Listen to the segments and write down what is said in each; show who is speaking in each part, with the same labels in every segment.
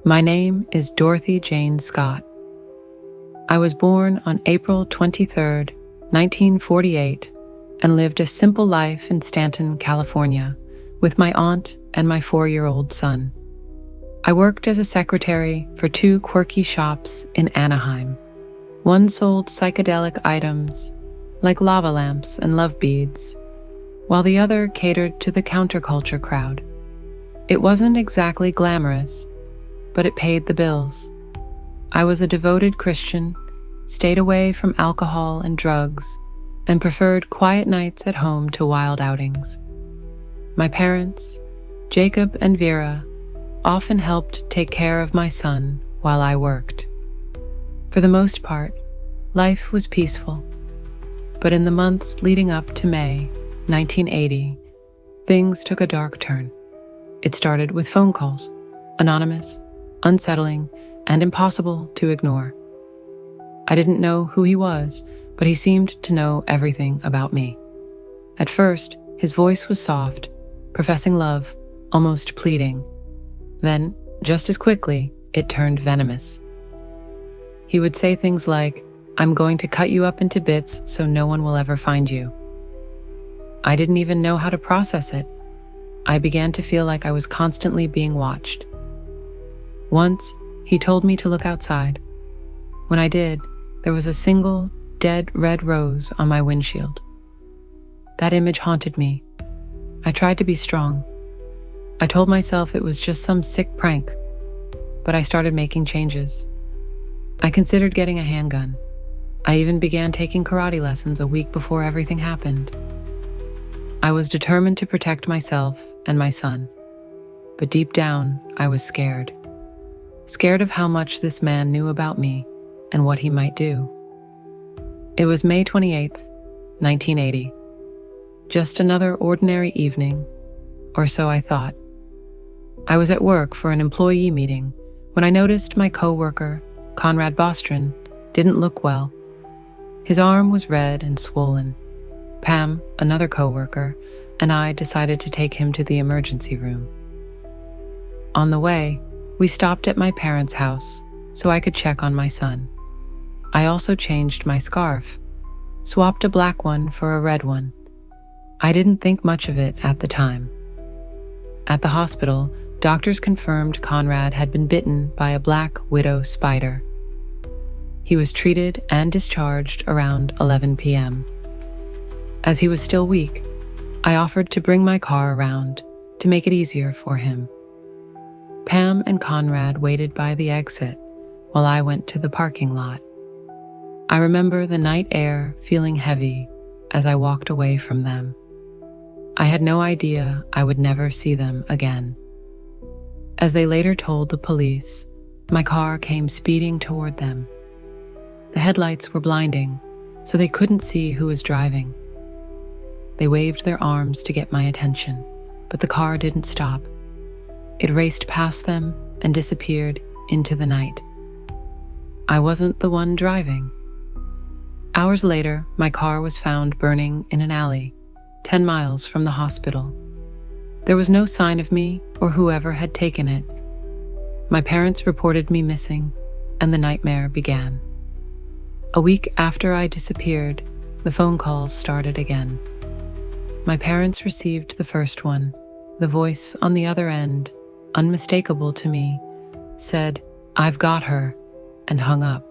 Speaker 1: My name is Dorothy Jane Scott. I was born on April 23rd, 1948, and lived a simple life in Stanton, California, with my aunt and my 4-year-old son. I worked as a secretary for 2 quirky shops in Anaheim. One sold psychedelic items, like lava lamps and love beads, while the other catered to the counterculture crowd. It wasn't exactly glamorous, but it paid the bills. I was a devoted Christian, stayed away from alcohol and drugs, and preferred quiet nights at home to wild outings. My parents, Jacob and Vera, often helped take care of my son while I worked. For the most part, life was peaceful. But in the months leading up to May 1980, things took a dark turn. It started with phone calls, anonymous, unsettling, and impossible to ignore. I didn't know who he was, but he seemed to know everything about me. At first, his voice was soft, professing love, almost pleading. Then, just as quickly, it turned venomous. He would say things like, "I'm going to cut you up into bits so no one will ever find you." I didn't even know how to process it. I began to feel like I was constantly being watched. Once, he told me to look outside. When I did, there was a single, dead red rose on my windshield. That image haunted me. I tried to be strong. I told myself it was just some sick prank, but I started making changes. I considered getting a handgun. I even began taking karate lessons a week before everything happened. I was determined to protect myself and my son, but deep down, I was scared. Scared of how much this man knew about me and what he might do. It was May 28th, 1980. Just another ordinary evening, or so I thought. I was at work for an employee meeting when I noticed my coworker, Conrad Bostron, didn't look well. His arm was red and swollen. Pam, another coworker, and I decided to take him to the emergency room. On the way, we stopped at my parents' house so I could check on my son. I also changed my scarf, swapped a black one for a red one. I didn't think much of it at the time. At the hospital, doctors confirmed Conrad had been bitten by a black widow spider. He was treated and discharged around 11 p.m. As he was still weak, I offered to bring my car around to make it easier for him. Pam and Conrad waited by the exit while I went to the parking lot. I remember the night air feeling heavy as I walked away from them. I had no idea I would never see them again. As they later told the police, my car came speeding toward them. The headlights were blinding, so they couldn't see who was driving. They waved their arms to get my attention, but the car didn't stop. It raced past them and disappeared into the night. I wasn't the one driving. Hours later, my car was found burning in an alley, 10 miles from the hospital. There was no sign of me or whoever had taken it. My parents reported me missing, and the nightmare began. A week after I disappeared, the phone calls started again. My parents received the first one. The voice on the other end, unmistakable to me, said, "I've got her," and hung up.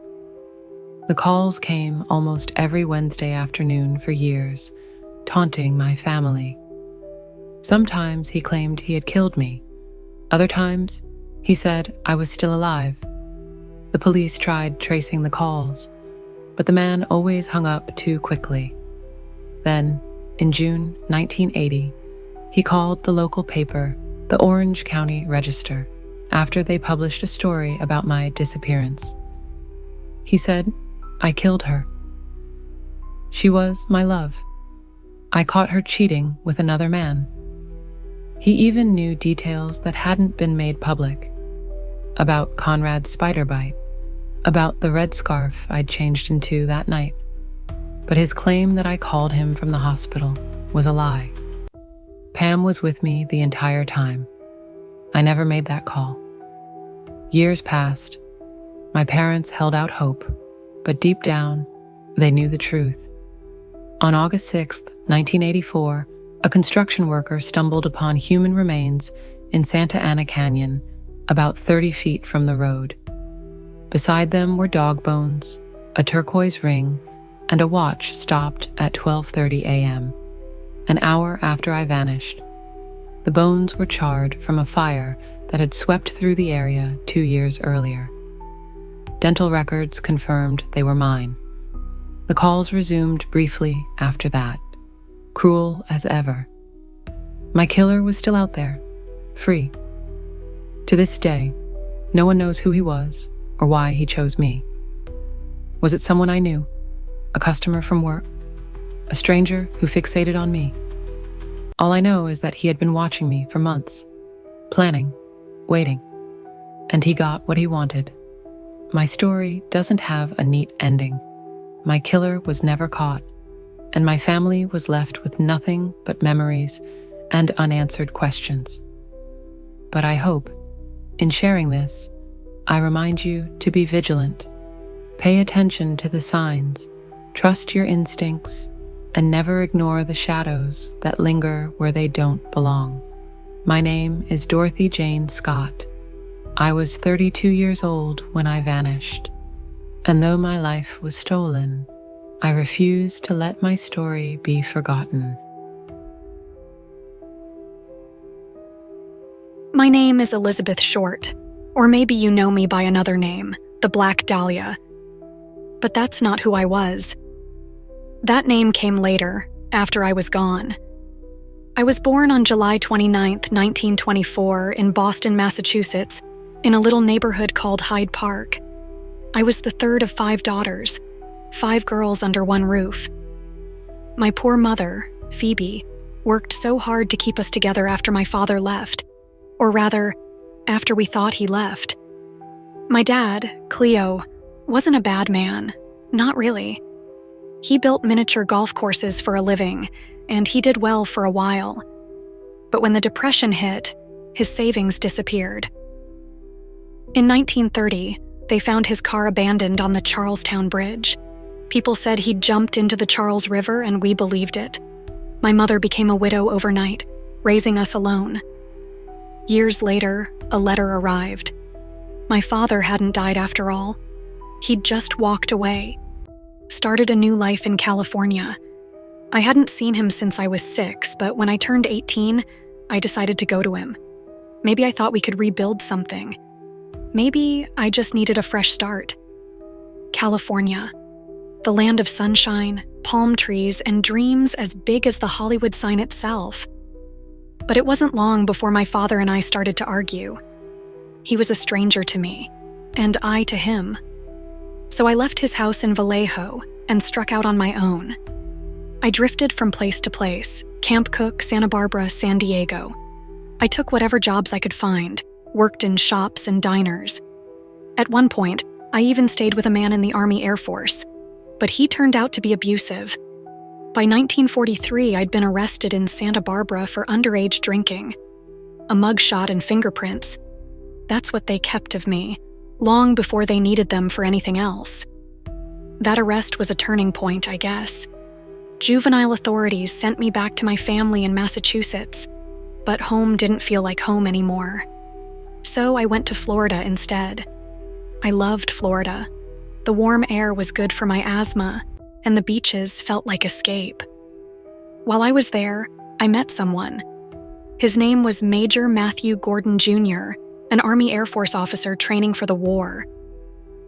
Speaker 1: The calls came almost every Wednesday afternoon for years, taunting my family. Sometimes he claimed he had killed me. Other times, he said I was still alive. The police tried tracing the calls, but the man always hung up too quickly. Then, in June 1980, he called the local paper, the Orange County Register, after they published a story about my disappearance. He said, "I killed her. She was my love. I caught her cheating with another man." He even knew details that hadn't been made public, about Conrad's spider bite, about the red scarf I'd changed into that night. But his claim that I called him from the hospital was a lie. Pam was with me the entire time. I never made that call. Years passed. My parents held out hope, but deep down, they knew the truth. On August 6, 1984, a construction worker stumbled upon human remains in Santa Ana Canyon, about 30 feet from the road. Beside them were dog bones, a turquoise ring, and a watch stopped at 12:30 a.m., an hour after I vanished. The bones were charred from a fire that had swept through the area 2 years earlier. Dental records confirmed they were mine. The calls resumed briefly after that, cruel as ever. My killer was still out there, free. To this day, no one knows who he was or why he chose me. Was it someone I knew? A customer from work? A stranger who fixated on me? All I know is that he had been watching me for months, planning, waiting, and he got what he wanted. My story doesn't have a neat ending. My killer was never caught, and my family was left with nothing but memories and unanswered questions. But I hope, in sharing this, I remind you to be vigilant. Pay attention to the signs, trust your instincts, and never ignore the shadows that linger where they don't belong. My name is Dorothy Jane Scott. I was 32 years old when I vanished, and though my life was stolen, I refuse to let my story be forgotten.
Speaker 2: My name is Elizabeth Short, or maybe you know me by another name, the Black Dahlia. But that's not who I was. That name came later, after I was gone. I was born on July 29, 1924, in Boston, Massachusetts, in a little neighborhood called Hyde Park. I was the third of 5 daughters, 5 girls under one roof. My poor mother, Phoebe, worked so hard to keep us together after my father left, or rather, after we thought he left. My dad, Cleo, wasn't a bad man, not really. He built miniature golf courses for a living, and he did well for a while. But when the Depression hit, his savings disappeared. In 1930, they found his car abandoned on the Charlestown Bridge. People said he'd jumped into the Charles River, and we believed it. My mother became a widow overnight, raising us alone. Years later, a letter arrived. My father hadn't died after all. He'd just walked away, started a new life in California. I hadn't seen him since I was 6, but when I turned 18, I decided to go to him. Maybe I thought we could rebuild something. Maybe I just needed a fresh start. California, the land of sunshine, palm trees, and dreams as big as the Hollywood sign itself. But it wasn't long before my father and I started to argue. He was a stranger to me, and I to him. So I left his house in Vallejo and struck out on my own. I drifted from place to place, Camp Cook, Santa Barbara, San Diego. I took whatever jobs I could find, worked in shops and diners. At one point, I even stayed with a man in the Army Air Force, but he turned out to be abusive. By 1943, I'd been arrested in Santa Barbara for underage drinking. A mugshot and fingerprints. That's what they kept of me, long before they needed them for anything else. That arrest was a turning point, I guess. Juvenile authorities sent me back to my family in Massachusetts, but home didn't feel like home anymore. So I went to Florida instead. I loved Florida. The warm air was good for my asthma, and the beaches felt like escape. While I was there, I met someone. His name was Major Matthew Gordon Jr., an Army Air Force officer training for the war.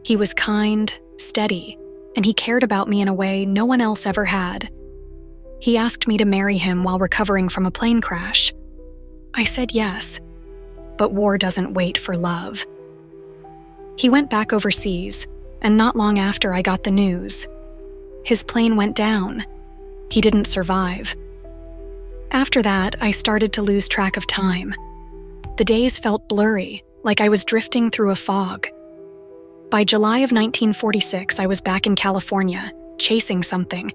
Speaker 2: He was kind, steady, and he cared about me in a way no one else ever had. He asked me to marry him while recovering from a plane crash. I said yes, but war doesn't wait for love. He went back overseas, and not long after I got the news. His plane went down. He didn't survive. After that, I started to lose track of time. The days felt blurry, like I was drifting through a fog. By July of 1946, I was back in California, chasing something,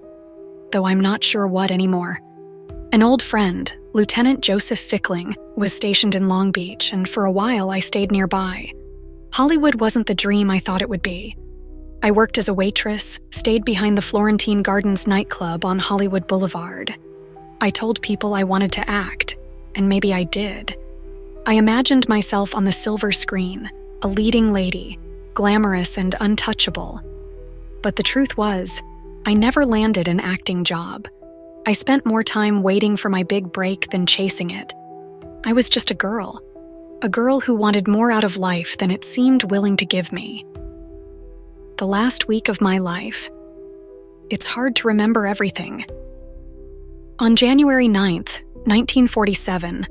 Speaker 2: though I'm not sure what anymore. An old friend, Lieutenant Joseph Fickling, was stationed in Long Beach, and for a while I stayed nearby. Hollywood wasn't the dream I thought it would be. I worked as a waitress, stayed behind the Florentine Gardens nightclub on Hollywood Boulevard. I told people I wanted to act, and maybe I did. I imagined myself on the silver screen, a leading lady, glamorous and untouchable. But the truth was, I never landed an acting job. I spent more time waiting for my big break than chasing it. I was just a girl who wanted more out of life than it seemed willing to give me. The last week of my life. It's hard to remember everything. On January 9th, 1947,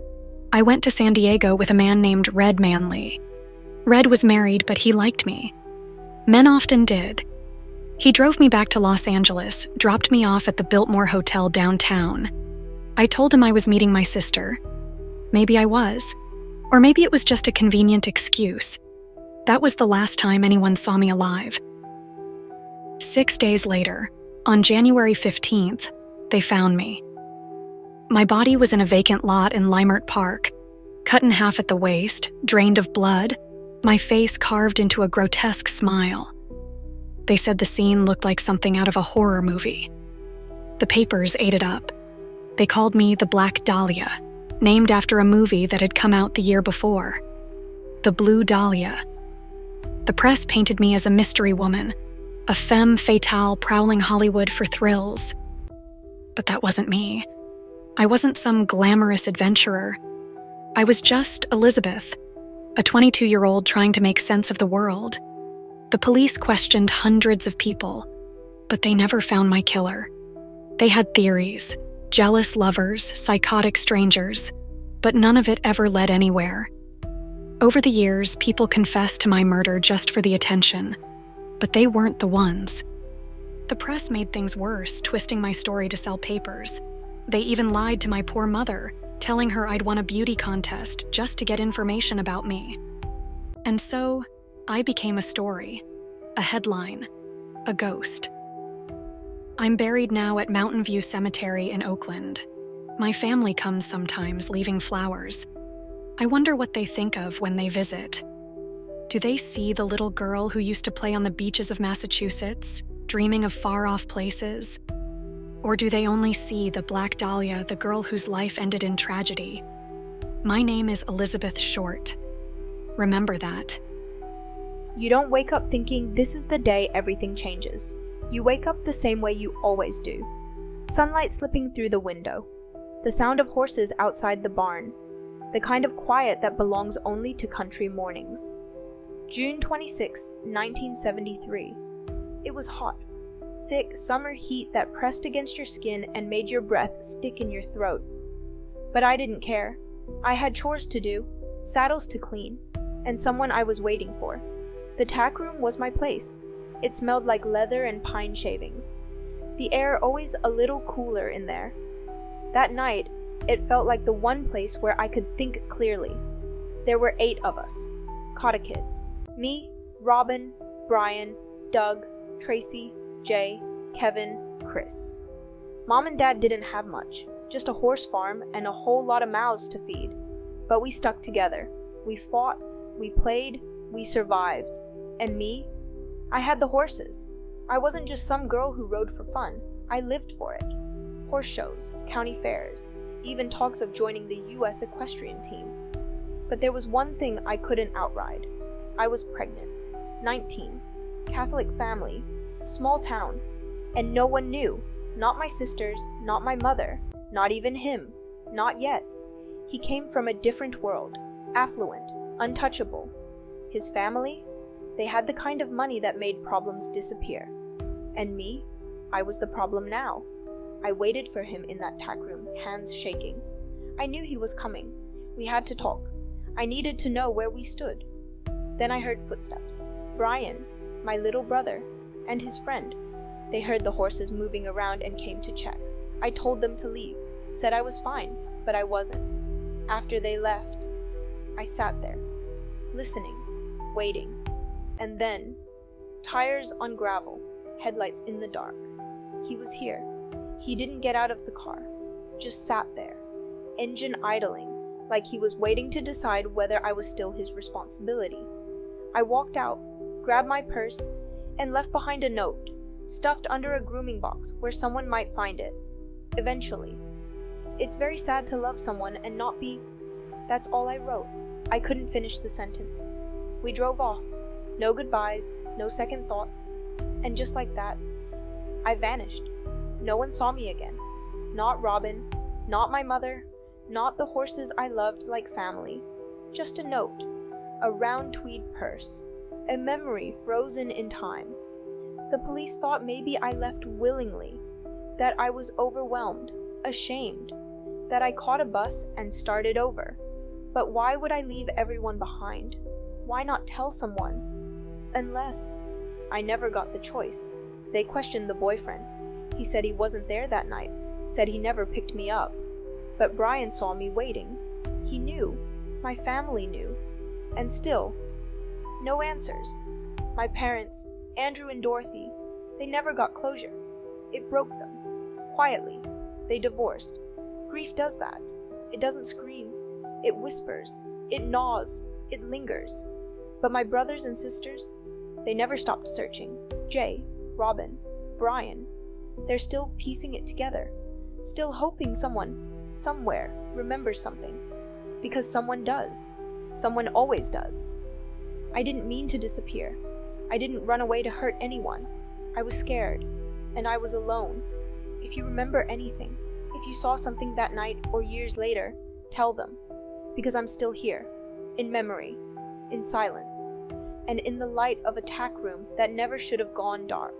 Speaker 2: I went to San Diego with a man named Red Manley. Red was married, but he liked me. Men often did. He drove me back to Los Angeles, dropped me off at the Biltmore Hotel downtown. I told him I was meeting my sister. Maybe I was. Or maybe it was just a convenient excuse. That was the last time anyone saw me alive. 6 days later, on January 15th, they found me. My body was in a vacant lot in Leimert Park, cut in half at the waist, drained of blood, my face carved into a grotesque smile. They said the scene looked like something out of a horror movie. The papers ate it up. They called me the Black Dahlia, named after a movie that had come out the year before. The Blue Dahlia. The press painted me as a mystery woman, a femme fatale prowling Hollywood for thrills. But that wasn't me. I wasn't some glamorous adventurer. I was just Elizabeth, a 22-year-old trying to make sense of the world. The police questioned hundreds of people, but they never found my killer. They had theories, jealous lovers, psychotic strangers, but none of it ever led anywhere. Over the years, people confessed to my murder just for the attention, but they weren't the ones. The press made things worse, twisting my story to sell papers. They even lied to my poor mother, telling her I'd won a beauty contest just to get information about me. And so, I became a story, a headline, a ghost. I'm buried now at Mountain View Cemetery in Oakland. My family comes sometimes, leaving flowers. I wonder what they think of when they visit. Do they see the little girl who used to play on the beaches of Massachusetts, dreaming of far-off places? Or do they only see the Black Dahlia, the girl whose life ended in tragedy? My name is Elizabeth Short. Remember that.
Speaker 3: You don't wake up thinking this is the day everything changes. You wake up the same way you always do. Sunlight slipping through the window. The sound of horses outside the barn. The kind of quiet that belongs only to country mornings. June 26, 1973. It was hot. Thick summer heat that pressed against your skin and made your breath stick in your throat. But I didn't care. I had chores to do, saddles to clean, and someone I was waiting for. The tack room was my place. It smelled like leather and pine shavings. The air always a little cooler in there. That night, it felt like the one place where I could think clearly. There were 8 of us, Cotta kids. Me, Robin, Brian, Doug, Tracy, Jay, Kevin, Chris. Mom and Dad didn't have much, just a horse farm and a whole lot of mouths to feed. But we stuck together. We fought, we played, we survived. And me? I had the horses. I wasn't just some girl who rode for fun. I lived for it. Horse shows, county fairs, even talks of joining the U.S. equestrian team. But there was one thing I couldn't outride. I was pregnant. 19. Catholic family. Small town. And no one knew. Not my sisters, not my mother, not even him. Not yet. He came from a different world. Affluent. Untouchable. His family? They had the kind of money that made problems disappear. And me? I was the problem now. I waited for him in that tack room, hands shaking. I knew he was coming. We had to talk. I needed to know where we stood. Then I heard footsteps. Brian, my little brother, and his friend. They heard the horses moving around and came to check. I told them to leave, said I was fine, but I wasn't. After they left, I sat there, listening, waiting. And then, tires on gravel, headlights in the dark. He was here. He didn't get out of the car, just sat there, engine idling, like he was waiting to decide whether I was still his responsibility. I walked out, grabbed my purse, and left behind a note, stuffed under a grooming box where someone might find it. Eventually. It's very sad to love someone and not be... That's all I wrote. I couldn't finish the sentence. We drove off. No goodbyes, no second thoughts. And just like that, I vanished. No one saw me again. Not Robin, not my mother, not the horses I loved like family. Just a note, a round tweed purse, a memory frozen in time. The police thought maybe I left willingly, that I was overwhelmed, ashamed, that I caught a bus and started over. But why would I leave everyone behind? Why not tell someone? Unless I never got the choice. They questioned the boyfriend. He said he wasn't there that night, said he never picked me up. But Brian saw me waiting. He knew. My family knew. And still, no answers. My parents, Andrew and Dorothy, they never got closure. It broke them. Quietly, they divorced. Grief does that. It doesn't scream. It whispers. It gnaws. It lingers. But my brothers and sisters, they never stopped searching. Jay, Robin, Brian, they're still piecing it together. Still hoping someone, somewhere, remembers something. Because someone does. Someone always does. I didn't mean to disappear. I didn't run away to hurt anyone. I was scared. And I was alone. If you remember anything, if you saw something that night or years later, tell them. Because I'm still here. In memory. In silence. And in the light of a tack room that never should have gone dark.